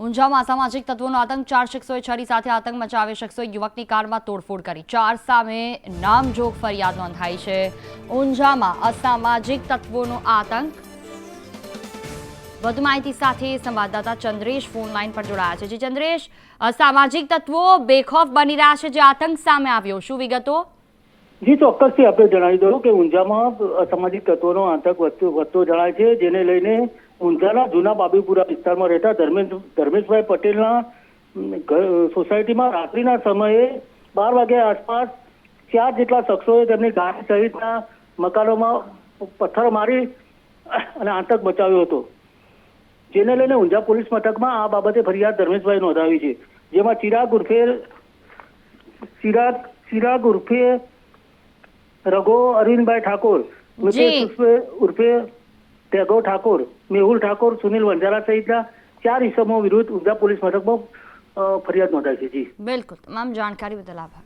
ઊંઝામાં અસામાજિક તત્વોનો આતંક, 4 શખ્સોએ છરી સાથે આતંક મચાવ્યો. શખ્સોએ યુવકની કારમાં તોડફોડ કરી. 4 સામે નામજોગ ફરિયાદ નોંધાઈ છે. ઊંઝામાં અસામાજિક તત્વોનો આતંક. વધુ માહિતી સાથે સંવાદદાતા ચંદ્રેશ ફોન લાઈન પર જોડાયા છે. જી ચંદ્રેશ, અસામાજિક તત્વો બેખોફ બની રહ્યા છે, જે આતંક સામે આવ્યો, શું વિગતો? જી ચોક્કસથી આપણે જણાવી દઉં કે ઊંઝામાં અસામાજિક તત્વોનો આતંક વધતો જણાય છે, જેને લઈને ઊંઝાના જૂના બાબીપુરા વિસ્તારમાં રહેતા ધર્મેશભાઈ પટેલના સોસાયટીમાં રાત્રિના સમયે 12 વાગ્યા આસપાસ 4 જેટલા શખ્સોએ તેમની ગાડી સહિતના મકાનોમાં પથ્થર મારી અને આતંક મચાવ્યો હતો, જેને લઈને ઊંઝા પોલીસ મથકમાં આ બાબતે ફરિયાદ ધર્મેશભાઈ નોંધાવી છે. જેમાં ચિરાગ ઉર્ફે રઘો અરવિંદભાઈ ઠાકોર, મિતેશ ઉર્ફે ટેગો ઠાકોર, મેહુલ ઠાકોર, સુનિલ વંજારા સહિતના 4 ઇસમો વિરુદ્ધ ઊંઝા પોલીસ મથકમાં ફરિયાદ નોંધાઈ છે. જી બિલકુલ, તમામ જાણકારી બદલ આભાર.